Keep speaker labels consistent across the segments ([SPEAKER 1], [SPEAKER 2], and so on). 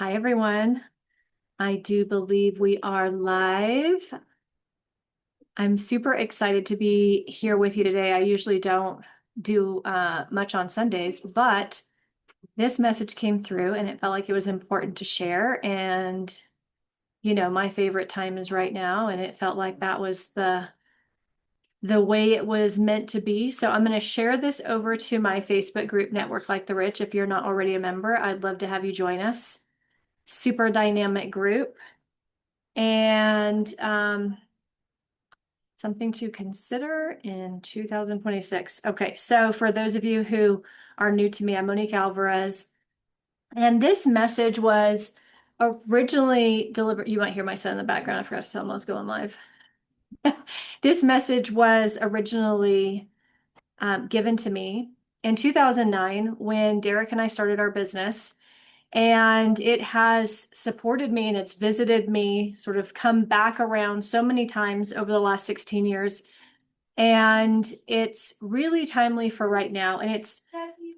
[SPEAKER 1] Hi, everyone. I do believe we are live. I'm super excited to be here with you today. I usually don't do much on Sundays, but this message came through and it felt like it was important to share. And, my favorite time is right now, and it felt like that was the way it was meant to be. So I'm going to share this over to my Facebook group, Network Like the Rich. If you're not already a member, I'd love to have you join us. Super dynamic group. And something to consider in 2026. Okay, so for those of you who are new to me, I'm Monique Alvarez, and this message was originally delivered. You might hear my son in the background. I forgot to tell him I was going live. This message was originally given to me in 2009 when Derek and I started our business. And it has supported me and it's visited me, sort of come back around so many times over the last 16 years. And it's really timely for right now. And it's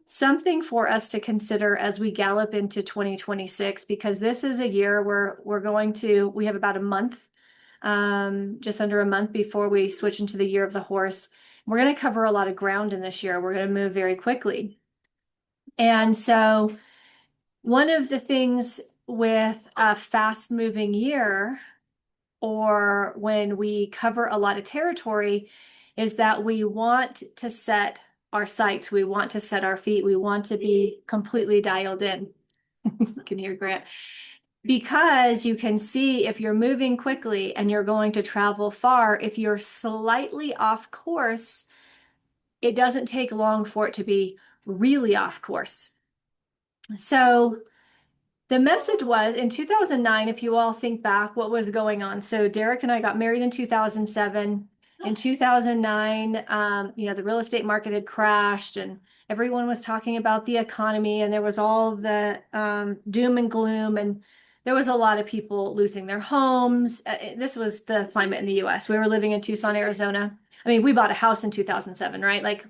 [SPEAKER 1] something for us to consider as we gallop into 2026, because this is a year where we have about a month, just under a month before we switch into the year of the horse. We're going to cover a lot of ground in this year. We're going to move very quickly. And so, one of the things with a fast moving year, or when we cover a lot of territory, is that we want to set our sights, we want to set our feet, we want to be completely dialed in. You can hear Grant. Because you can see if you're moving quickly and you're going to travel far, if you're slightly off course, it doesn't take long for it to be really off course. So, the message was in 2009, if you all think back, what was going on? So Derek and I got married in 2007. In 2009, the real estate market had crashed and everyone was talking about the economy, and there was all the doom and gloom, and there was a lot of people losing their homes. This was the climate in the US. We were living in Tucson, Arizona. I mean, we bought a house in 2007, right? Like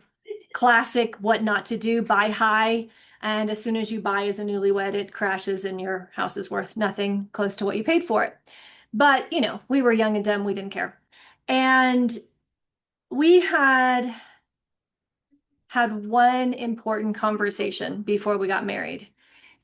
[SPEAKER 1] classic what not to do, buy high. And as soon as you buy as a newlywed, it crashes and your house is worth nothing close to what you paid for it. But, we were young and dumb. We didn't care. And we had one important conversation before we got married.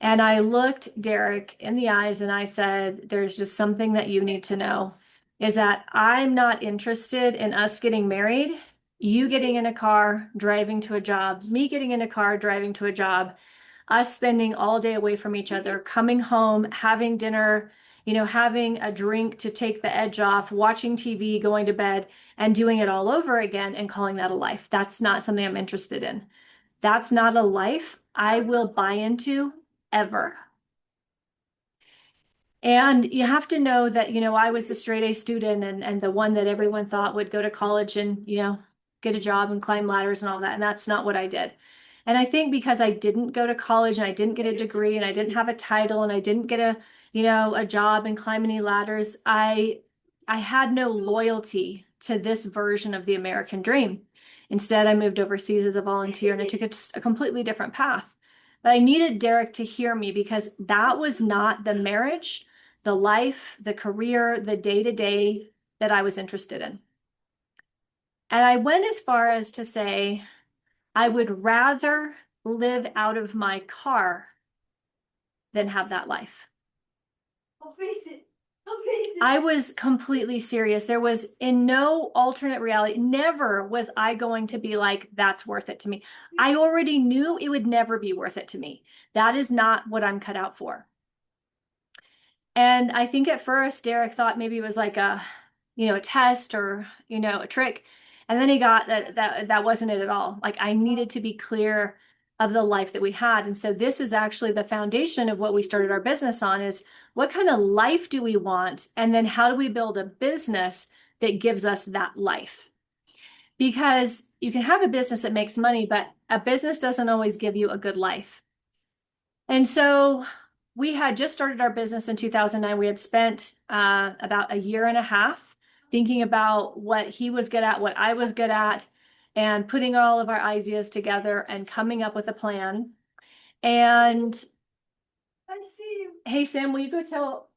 [SPEAKER 1] And I looked Derek in the eyes and I said, there's just something that you need to know, is that I'm not interested in us getting married, you getting in a car, driving to a job, me getting in a car, driving to a job, us spending all day away from each other, coming home, having dinner, having a drink to take the edge off, watching TV, going to bed, and doing it all over again and calling that a life. That's not something I'm interested in. That's not a life I will buy into ever. And you have to know that, I was the straight A student and the one that everyone thought would go to college and, get a job and climb ladders and all that. And that's not what I did. And I think because I didn't go to college and I didn't get a degree and I didn't have a title and I didn't get a job and climb any ladders, I had no loyalty to this version of the American dream. Instead, I moved overseas as a volunteer and I took a completely different path. But I needed Derek to hear me because that was not the marriage, the life, the career, the day-to-day that I was interested in. And I went as far as to say, I would rather live out of my car than have that life.
[SPEAKER 2] I'll face it. I'll face it.
[SPEAKER 1] I was completely serious. There was in no alternate reality. Never was I going to be like, that's worth it to me. I already knew it would never be worth it to me. That is not what I'm cut out for. And I think at first Derek thought maybe it was like a test or, a trick. And then he got that wasn't it at all. Like I needed to be clear of the life that we had. And so this is actually the foundation of what we started our business on, is what kind of life do we want? And then how do we build a business that gives us that life? Because you can have a business that makes money, but a business doesn't always give you a good life. And so we had just started our business in 2009. We had spent about a year and a half thinking about what he was good at, what I was good at, and putting all of our ideas together and coming up with a plan. And
[SPEAKER 2] I see you.
[SPEAKER 1] Hey Sam, will you go tell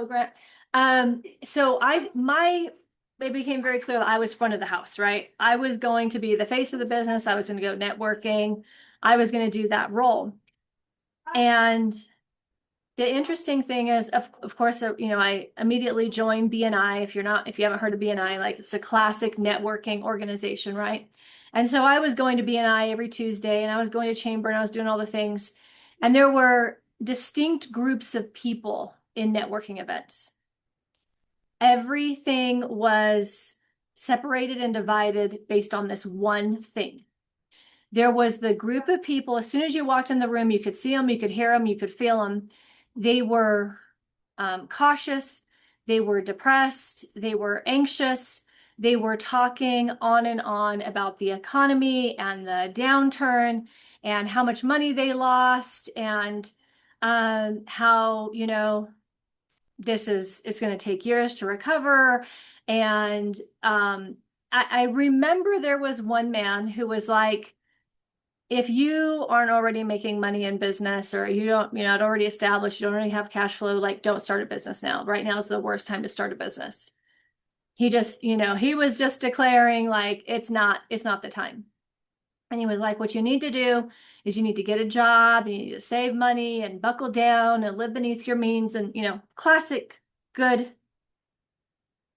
[SPEAKER 1] Grant? So it became very clear that I was front of the house, right? I was going to be the face of the business. I was going to go networking. I was going to do that role. And the interesting thing is, of course, I immediately joined BNI. If you haven't heard of BNI, like it's a classic networking organization, right? And so I was going to BNI every Tuesday and I was going to chamber and I was doing all the things. And there were distinct groups of people in networking events. Everything was separated and divided based on this one thing. There was the group of people, as soon as you walked in the room, you could see them, you could hear them, you could feel them. They were cautious, they were depressed, they were anxious, they were talking on and on about the economy and the downturn and how much money they lost and how, it's going to take years to recover. And I remember there was one man who was like, if you aren't already making money in business or you're not already established, you don't already have cash flow, like don't start a business now. Right now is the worst time to start a business. He was just declaring like it's not the time. And he was like, what you need to do is you need to get a job, you need to save money and buckle down and live beneath your means and, classic good,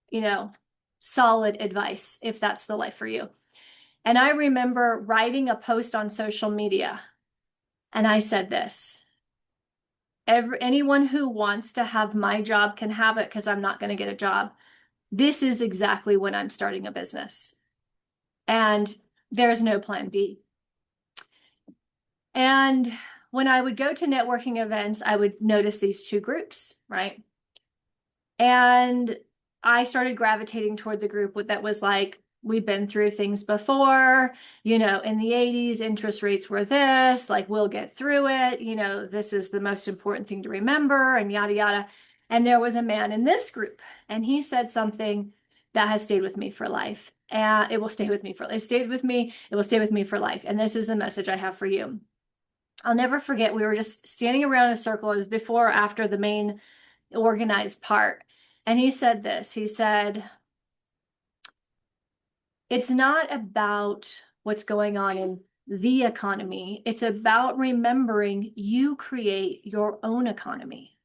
[SPEAKER 1] you know, solid advice if that's the life for you. And I remember writing a post on social media and I said this, anyone who wants to have my job can have it because I'm not going to get a job. This is exactly when I'm starting a business. And there's no plan B. And when I would go to networking events, I would notice these two groups, right? And I started gravitating toward the group that was like, we've been through things before, in the 80s, interest rates were this, like, we'll get through it, this is the most important thing to remember, and yada, yada. And there was a man in this group, and he said something that has stayed with me for life. And it will stay with me it stayed with me, it will stay with me for life. And this is the message I have for you. I'll never forget, we were just standing around a circle. It was before or after the main organized part. And he said this, he said, it's not about what's going on in the economy. It's about remembering you create your own economy.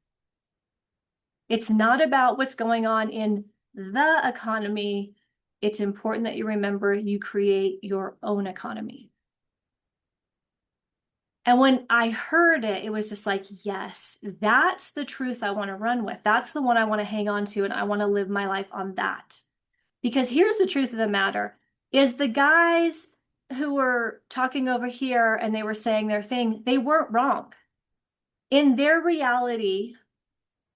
[SPEAKER 1] It's not about what's going on in the economy. It's important that you remember you create your own economy. And when I heard it, it was just like, yes, that's the truth I want to run with. That's the one I want to hang on to, and I want to live my life on that. Because here's the truth of the matter, is the guys who were talking over here and they were saying their thing, they weren't wrong. In their reality,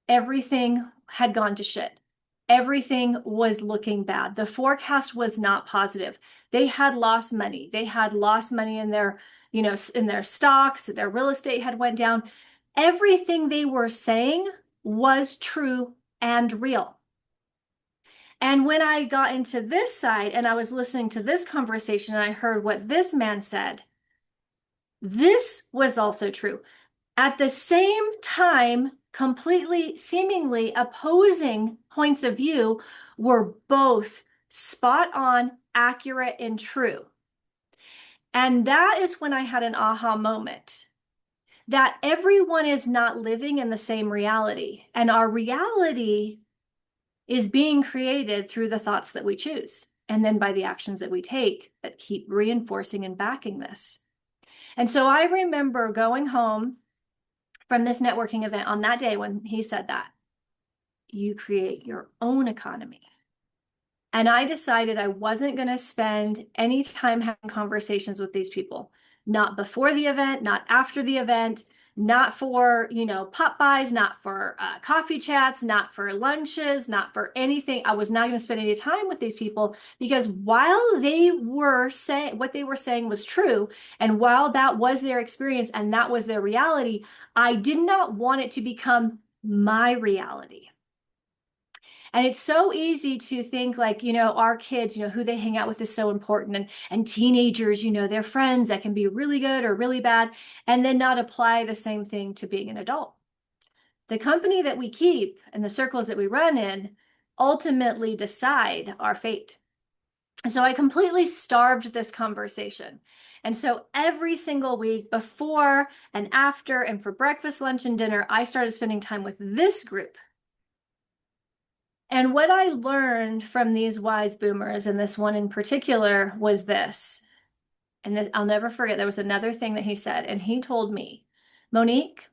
[SPEAKER 1] everything had gone to shit. Everything was looking bad. The forecast was not positive. They had lost money. They had lost money in their, in their stocks. Their real estate had went down. Everything they were saying was true and real. And when I got into this side and I was listening to this conversation and I heard what this man said, this was also true. At the same time, completely seemingly opposing points of view were both spot on, accurate, and true. And that is when I had an aha moment that everyone is not living in the same reality. And our reality is being created through the thoughts that we choose, and then by the actions that we take that keep reinforcing and backing this. And so I remember going home from this networking event on that day when he said that, you create your own economy. And I decided I wasn't going to spend any time having conversations with these people, not before the event, not after the event, not for, pop buys, not for coffee chats, not for lunches, not for anything. I was not going to spend any time with these people because while they were saying what they were saying was true, and while that was their experience and that was their reality, I did not want it to become my reality. And it's so easy to think like, our kids, who they hang out with is so important. And teenagers, their friends that can be really good or really bad, and then not apply the same thing to being an adult. The company that we keep and the circles that we run in ultimately decide our fate. So I completely starved this conversation. And so every single week, before and after, and for breakfast, lunch, and dinner, I started spending time with this group. And what I learned from these wise boomers, and this one in particular, was this. And this, I'll never forget, there was another thing that he said, and he told me, Monique,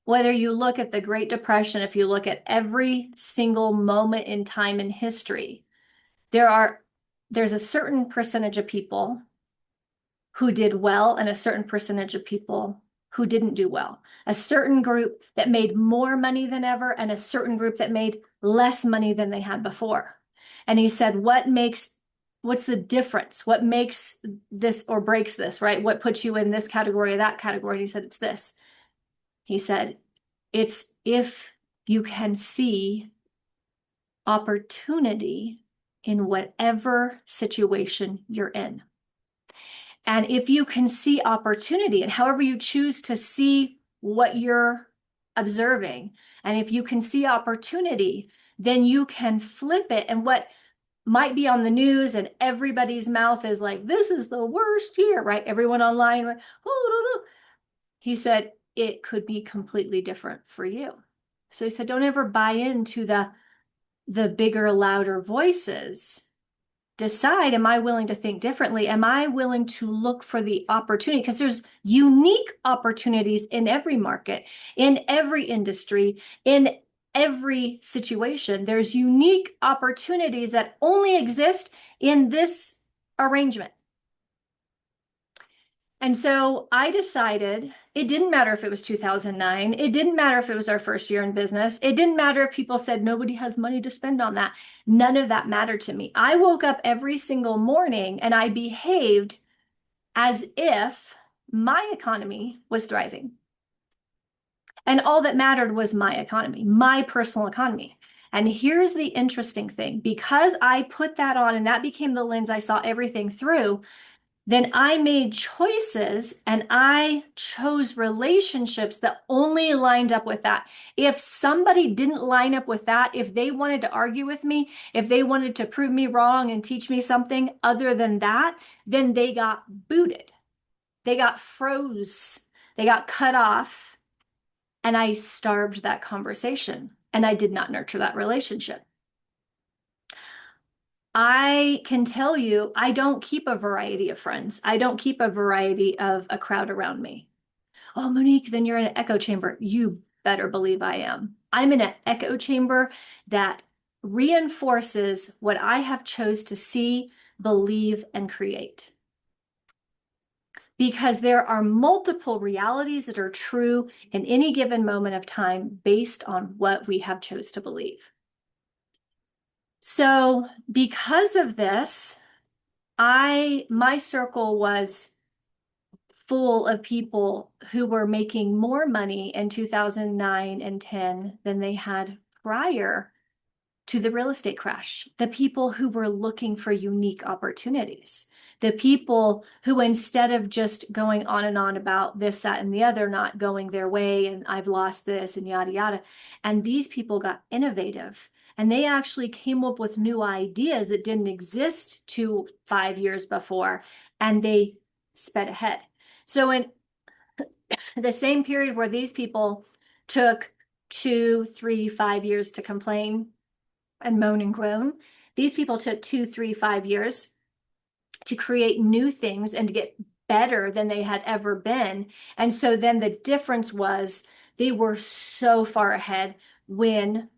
[SPEAKER 1] whether you look at the Great Depression, if you look at every single moment in time in history, there's a certain percentage of people who did well and a certain percentage of people who didn't do well. A certain group that made more money than ever and a certain group that made less money than they had before. And he said, what's the difference? What makes this or breaks this, right? What puts you in this category or that category? And he said, it's this. He said, it's if you can see opportunity in whatever situation you're in. And if you can see opportunity and however you choose to see what you're observing, and if you can see opportunity, then you can flip it. And what might be on the news and everybody's mouth is like, this is the worst year, right? Everyone online, oh, no, no. He said, it could be completely different for you. So he said, don't ever buy into the bigger, louder voices. Decide, am I willing to think differently? Am I willing to look for the opportunity? Because there's unique opportunities in every market, in every industry, in every situation. There's unique opportunities that only exist in this arrangement. And so I decided it didn't matter if it was 2009. It didn't matter if it was our first year in business. It didn't matter if people said nobody has money to spend on that. None of that mattered to me. I woke up every single morning and I behaved as if my economy was thriving. And all that mattered was my economy, my personal economy. And here's the interesting thing, because I put that on and that became the lens I saw everything through, then I made choices and I chose relationships that only lined up with that. If somebody didn't line up with that, if they wanted to argue with me, if they wanted to prove me wrong and teach me something other than that, then they got booted. They got froze. They got cut off. And I starved that conversation and I did not nurture that relationship. I can tell you, I don't keep a variety of friends. I don't keep a variety of a crowd around me. Oh, Monique, then you're in an echo chamber. You better believe I am. I'm in an echo chamber that reinforces what I have chose to see, believe, and create. Because there are multiple realities that are true in any given moment of time based on what we have chose to believe. So because of this, my circle was full of people who were making more money in 2009 and 10 than they had prior to the real estate crash. The people who were looking for unique opportunities. The people who, instead of just going on and on about this, that, and the other, not going their way, and I've lost this, and yada, yada. And these people got innovative. And they actually came up with new ideas that didn't exist 5 years before, and they sped ahead. So in the same period where these people took 2, 3, 5 years to complain and moan and groan, these people took 2, 3, 5 years to create new things and to get better than they had ever been. And so then the difference was they were so far ahead when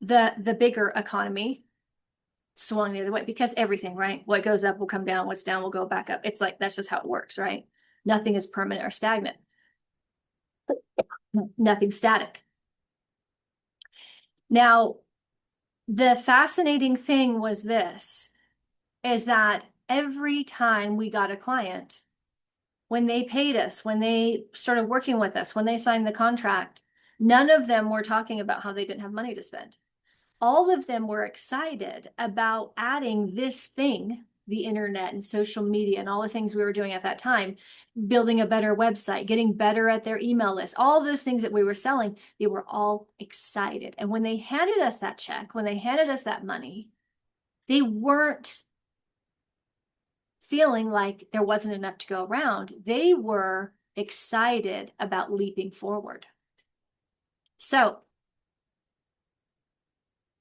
[SPEAKER 1] the bigger economy swung the other way, because everything, right? What goes up will come down, what's down will go back up. It's like, that's just how it works, right? Nothing is permanent or stagnant. Nothing's static. Now, the fascinating thing was this, is that every time we got a client, when they paid us, when they started working with us, when they signed the contract, none of them were talking about how they didn't have money to spend. All of them were excited about adding this thing the internet and social media and all the things we were doing at that time, building a better website, getting better at their email list, all those things that we were selling, they were all excited. And when they handed us that check, when they handed us that money, they weren't feeling like there wasn't enough to go around. They were excited about leaping forward. So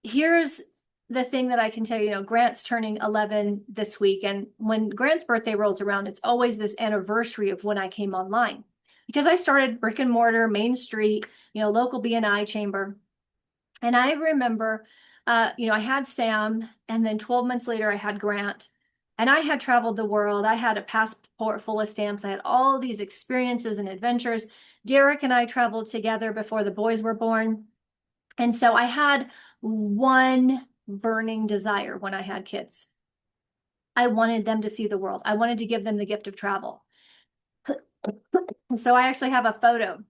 [SPEAKER 1] here's the thing that I can tell you, Grant's turning 11 this week. And when Grant's birthday rolls around, it's always this anniversary of when I came online. Because I started brick and mortar, Main Street, local BNI chamber. And I remember, I had Sam, and then 12 months later, I had Grant. And I had traveled the world. I had a passport full of stamps. I had all these experiences and adventures. Derek and I traveled together before the boys were born. And so I had one burning desire when I had kids. I wanted them to see the world. I wanted to give them the gift of travel. So I actually have a photo.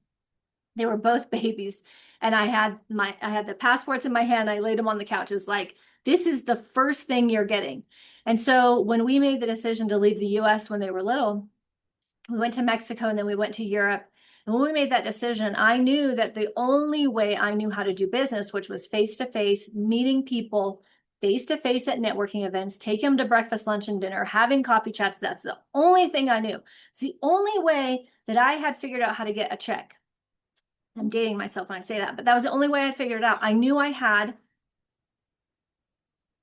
[SPEAKER 1] They were both babies. And I had the passports in my hand. I laid them on the couch. It's like, this is the first thing you're getting. And so when we made the decision to leave the US when they were little, we went to Mexico and then we went to Europe. And when we made that decision, I knew that the only way I knew how to do business, which was face-to-face, meeting people face-to-face at networking events, taking them to breakfast, lunch, and dinner, having coffee chats. That's the only thing I knew. It's the only way that I had figured out how to get a check. I'm dating myself when I say that, but that was the only way I figured it out. I knew I had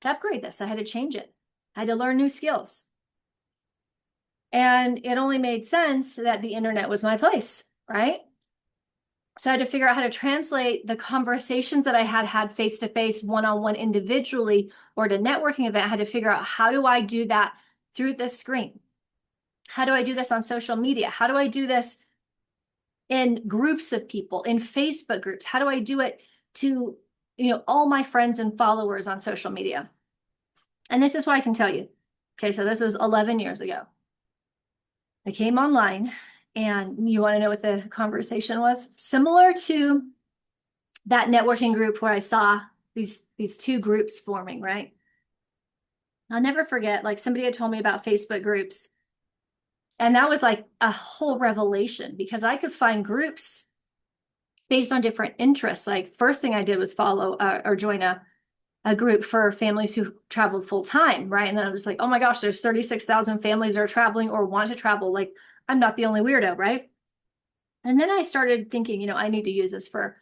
[SPEAKER 1] to upgrade this. I had to change it. I had to learn new skills. And it only made sense that the internet was my place, right? So I had to figure out how to translate the conversations that I had face-to-face, one-on-one individually, or at a networking event. I had to figure out, how do I do that through this screen? How do I do this on social media? How do I do this in groups of people, in Facebook groups? How do I do it to, all my friends and followers on social media? And this is what I can tell you. Okay, so this was 11 years ago. I came online, and you want to know what the conversation was? Similar to that networking group where I saw these two groups forming, right? I'll never forget, like, somebody had told me about Facebook groups. And that was like a whole revelation, because I could find groups based on different interests. Like, first thing I did was follow or join a group for families who traveled full time, right? And then I was like, oh my gosh, there's 36,000 families that are traveling or want to travel. Like, I'm not the only weirdo, right? And then I started thinking, I need to use this for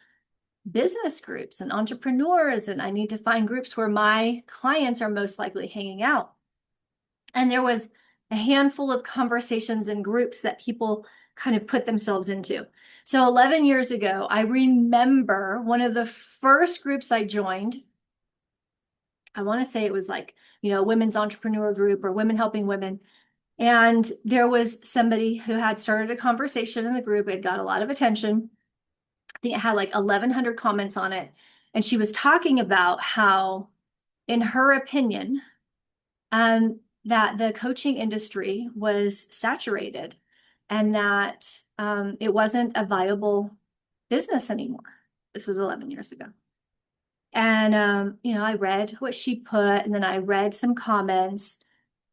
[SPEAKER 1] business groups and entrepreneurs, and I need to find groups where my clients are most likely hanging out. And there was a handful of conversations and groups that people kind of put themselves into. So 11 years ago, I remember one of the first groups I joined. I want to say it was like, women's entrepreneur group or women helping women. And there was somebody who had started a conversation in the group. It got a lot of attention. I think it had like 1,100 comments on it. And she was talking about how, in her opinion, that the coaching industry was saturated, and that it wasn't a viable business anymore. This was 11 years ago. And, I read what she put, and then I read some comments.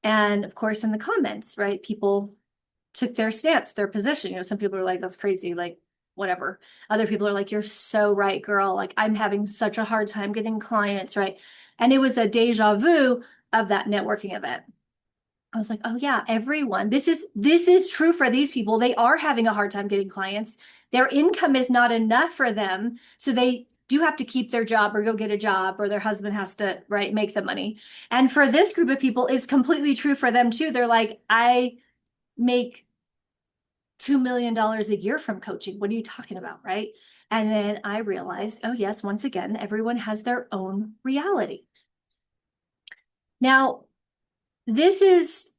[SPEAKER 1] And of course, in the comments, right, people took their stance, their position. Some people are like, that's crazy, like, whatever. Other people are like, you're so right, girl. Like, I'm having such a hard time getting clients, right? And it was a deja vu of that networking event. I was like, oh yeah, everyone, this is true for these people. They are having a hard time getting clients. Their income is not enough for them. So they do have to keep their job or go get a job, or their husband has to, right, make the money. And for this group of people, it's completely true for them too. They're like, I make $2 million a year from coaching. What are you talking about, right? And then I realized, oh yes, once again, everyone has their own reality. Now, this is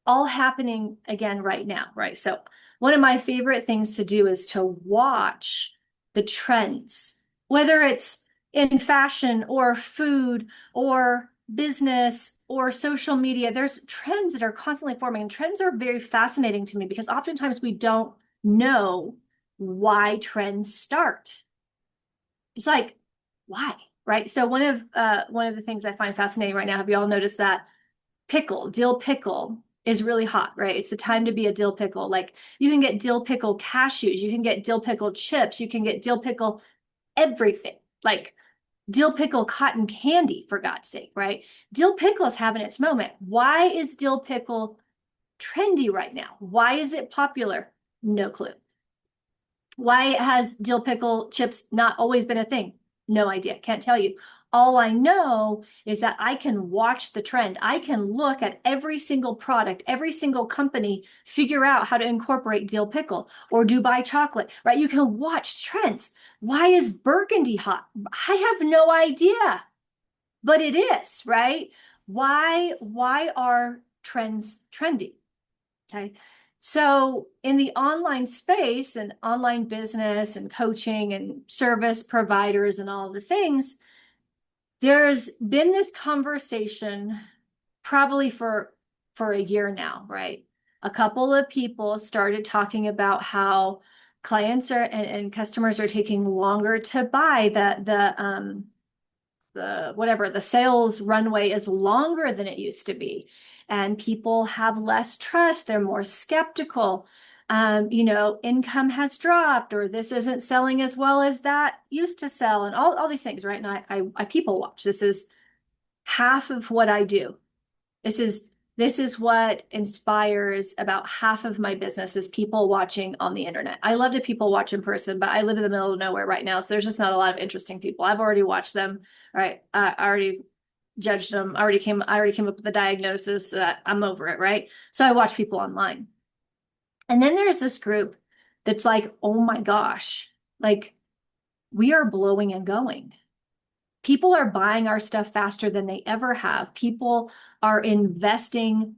[SPEAKER 1] all happening again right now, right? So one of my favorite things to do is to watch the trends, whether it's in fashion or food or business or social media. There's trends that are constantly forming, and trends are very fascinating to me, because oftentimes we don't know why trends start. It's like, why, right? So one of the things I find fascinating right now, have you all noticed that dill pickle is really hot, right? It's the time to be a dill pickle. Like you can get dill pickle cashews, you can get dill pickle chips, you can get dill pickle everything. Like dill pickle cotton candy, for God's sake, right? Dill pickle is having its moment. Why is dill pickle trendy right now? Why is it popular? No clue. Why has dill pickle chips not always been a thing? No idea. Can't tell you. All I know is that I can watch the trend. I can look at every single product, every single company, figure out how to incorporate dill pickle or Dubai chocolate, right? You can watch trends. Why is burgundy hot? I have no idea, but it is, right? Why are trends trendy? Okay. So in the online space and online business and coaching and service providers and all the things, there's been this conversation probably for a year now, right? A couple of people started talking about how clients are and customers are taking longer to buy, that the whatever the sales runway is longer than it used to be, and people have less trust, they're more skeptical. Income has dropped, or this isn't selling as well as that used to sell, and all these things, right? And I people watch. This is half of what I do. This is what inspires about half of my business, is people watching on the internet. I love to people watch in person, but I live in the middle of nowhere right now, so there's just not a lot of interesting people. I've already watched them, right? I already judged them. I already came up with a diagnosis. So that I'm over it, right? So I watch people online. And then there's this group that's like, oh my gosh, like we are blowing and going. People are buying our stuff faster than they ever have. People are investing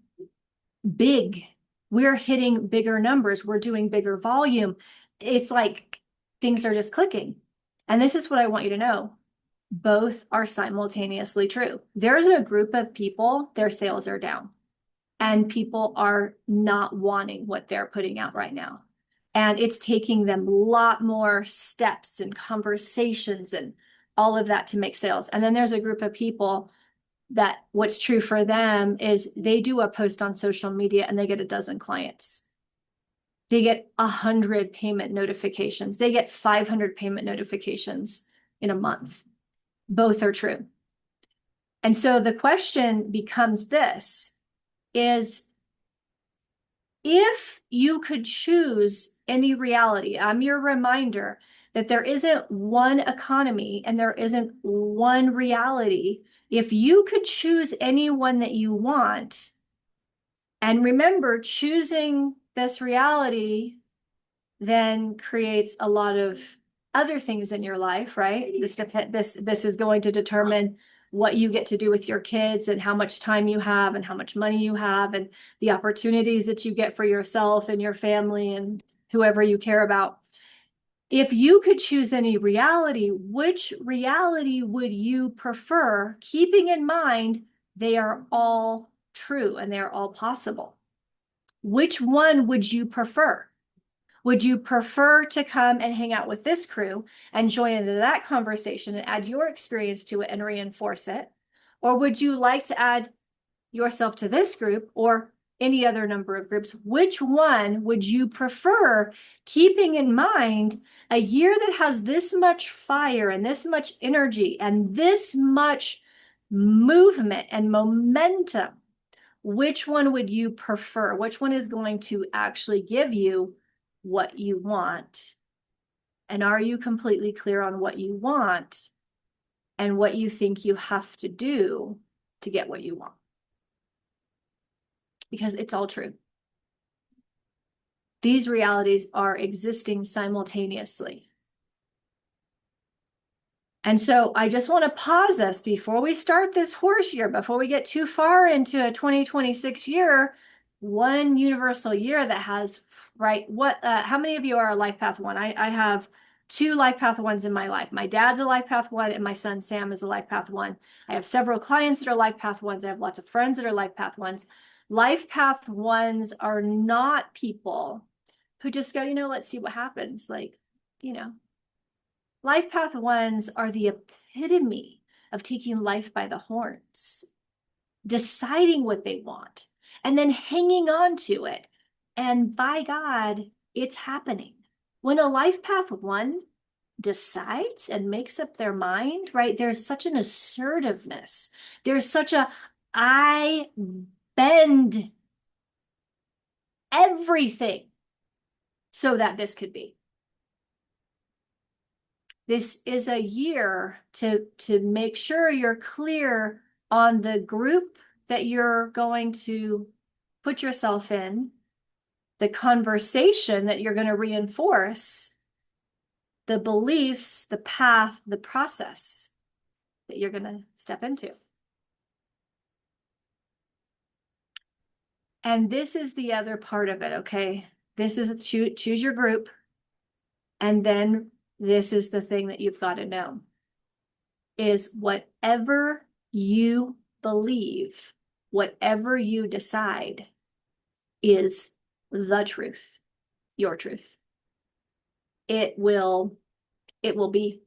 [SPEAKER 1] big. We're hitting bigger numbers. We're doing bigger volume. It's like things are just clicking. And this is what I want you to know. Both are simultaneously true. There's a group of people, their sales are down, and people are not wanting what they're putting out right now. And it's taking them a lot more steps and conversations and all of that to make sales. And then there's a group of people that what's true for them is they do a post on social media and they get a dozen clients. They get 100 payment notifications. They get 500 payment notifications in a month. Both are true. And so the question becomes this, is if you could choose any reality, I'm your reminder that there isn't one economy and there isn't one reality. If you could choose any one that you want, and remember, choosing this reality then creates a lot of other things in your life, right? This is going to determine what you get to do with your kids and how much time you have and how much money you have and the opportunities that you get for yourself and your family and whoever you care about. If you could choose any reality, which reality would you prefer, keeping in mind they are all true and they're all possible? Which one would you prefer? Would you prefer to come and hang out with this crew and join into that conversation and add your experience to it and reinforce it? Or would you like to add yourself to this group or any other number of groups? Which one would you prefer, keeping in mind a year that has this much fire and this much energy and this much movement and momentum? Which one would you prefer? Which one is going to actually give you what you want? And are you completely clear on what you want and what you think you have to do to get what you want? Because it's all true. These realities are existing simultaneously. And so I just want to pause us before we start this horse year, before we get too far into a 2026 year, one universal year that has, right? How many of you are a life path one? I have two life path ones in my life. My dad's a life path one and my son Sam is a life path one. I have several clients that are life path ones. I have lots of friends that are life path ones. Life path ones are not people who just go, let's see what happens. Life path ones are the epitome of taking life by the horns. deciding what they want, and then hanging on to it. And by God, it's happening. When a life path one decides and makes up their mind, right? There's such an assertiveness. There's such a, I bend everything so that this could be. This is a year to make sure you're clear on the group that you're going to put yourself in, the conversation that you're going to reinforce, the beliefs, the path, the process that you're going to step into. And this is the other part of it, okay? This is choose your group. And then this is the thing that you've got to know is whatever you believe, whatever you decide is the truth, your truth. It will be.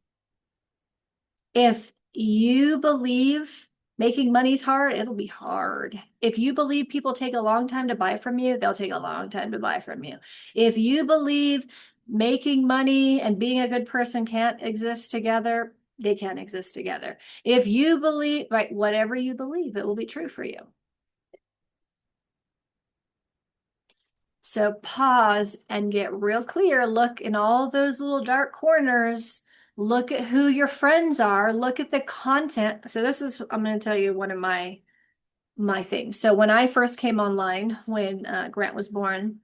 [SPEAKER 1] If you believe making money's hard, it'll be hard. If you believe people take a long time to buy from you, they'll take a long time to buy from you. If you believe making money and being a good person can't exist together, they can't exist together. If you believe, right, whatever you believe, it will be true for you. So pause and get real clear. Look in all those little dark corners. Look at who your friends are. Look at the content. So this is, I'm going to tell you one of my things. So when I first came online, when Grant was born,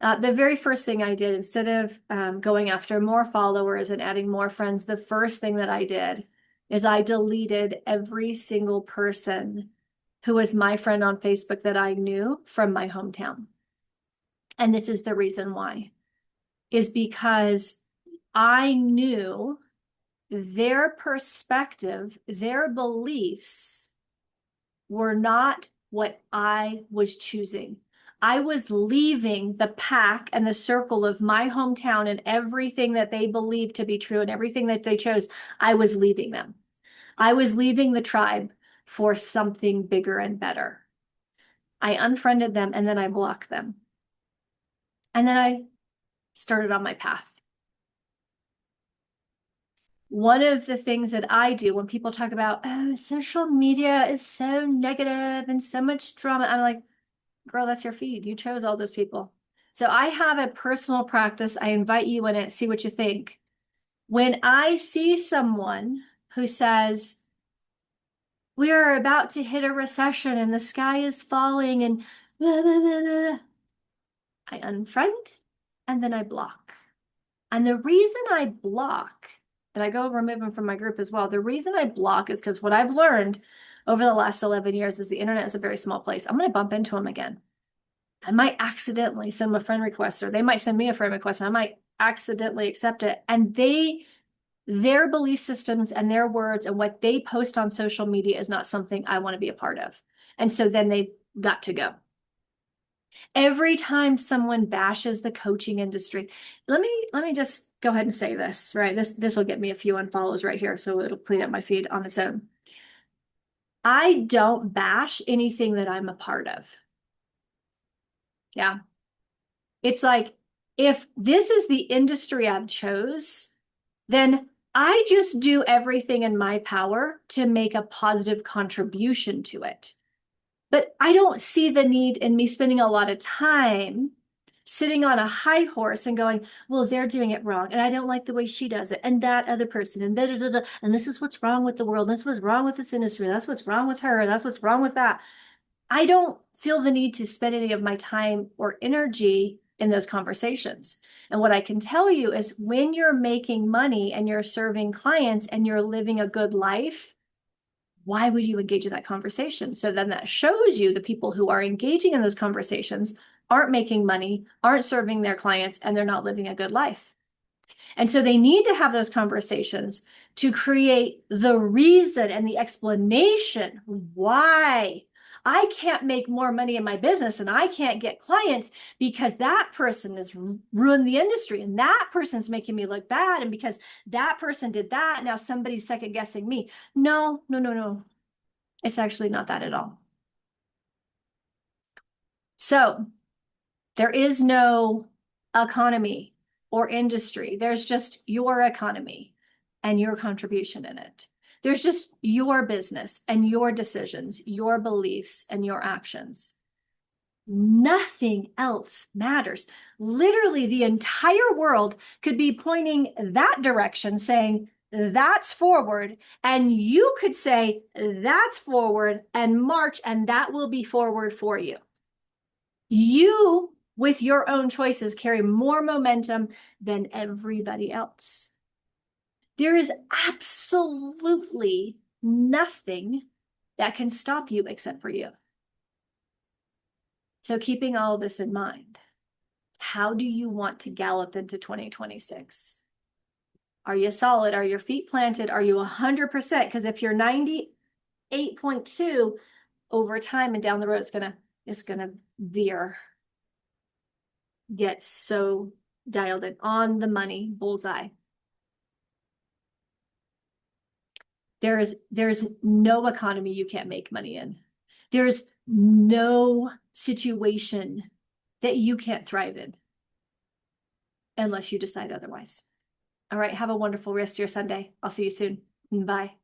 [SPEAKER 1] the very first thing I did, instead of going after more followers and adding more friends, the first thing that I did is I deleted every single person who was my friend on Facebook that I knew from my hometown. And this is the reason why, is because I knew their perspective, their beliefs were not what I was choosing. I was leaving the pack and the circle of my hometown and everything that they believed to be true and everything that they chose. I was leaving them. I was leaving the tribe for something bigger and better. I unfriended them and then I blocked them. And then I started on my path. One of the things that I do when people talk about, oh, social media is so negative and so much drama, I'm like, girl, that's your feed. You chose all those people. So I have a personal practice. I invite you in it, see what you think. When I see someone who says, we are about to hit a recession and the sky is falling and blah, blah, blah, blah, I unfriend and then I block. And the reason I block, and I go remove them from my group as well, the reason I block is because what I've learned over the last 11 years is the internet is a very small place. I'm going to bump into them again. I might accidentally send them a friend request, or they might send me a friend request, and I might accidentally accept it. And their belief systems and their words and what they post on social media is not something I want to be a part of. And so then they got to go. Every time someone bashes the coaching industry, let me just go ahead and say this, right? This will get me a few unfollows right here, so it'll clean up my feed on its own. I don't bash anything that I'm a part of. Yeah. It's like, if this is the industry I've chose, then I just do everything in my power to make a positive contribution to it. But I don't see the need in me spending a lot of time sitting on a high horse and going, well, they're doing it wrong. And I don't like the way she does it. And that other person, and da, da, da, da, and this is what's wrong with the world. This is what's wrong with this industry. That's what's wrong with her. That's what's wrong with that. I don't feel the need to spend any of my time or energy in those conversations. And what I can tell you is when you're making money and you're serving clients and you're living a good life, why would you engage in that conversation? So then that shows you the people who are engaging in those conversations aren't making money, aren't serving their clients, and they're not living a good life. And so they need to have those conversations to create the reason and the explanation why I can't make more money in my business and I can't get clients because that person has ruined the industry and that person's making me look bad. And because that person did that, now somebody's second guessing me. No, no, no, no. It's actually not that at all. So there is no economy or industry. There's just your economy and your contribution in it. There's just your business and your decisions, your beliefs and your actions. Nothing else matters. Literally, the entire world could be pointing that direction, saying, that's forward. And you could say, that's forward, and march, and that will be forward for you. You, with your own choices, carry more momentum than everybody else. There is absolutely nothing that can stop you except for you. So keeping all this in mind, how do you want to gallop into 2026? Are you solid? Are your feet planted? Are you 100%? Because if you're 98.2 over time and down the road, it's gonna veer. Get so dialed in on the money, bullseye. There's no economy you can't make money in. There's no situation that you can't thrive in unless you decide otherwise. All right, have a wonderful rest of your Sunday. I'll see you soon. Bye.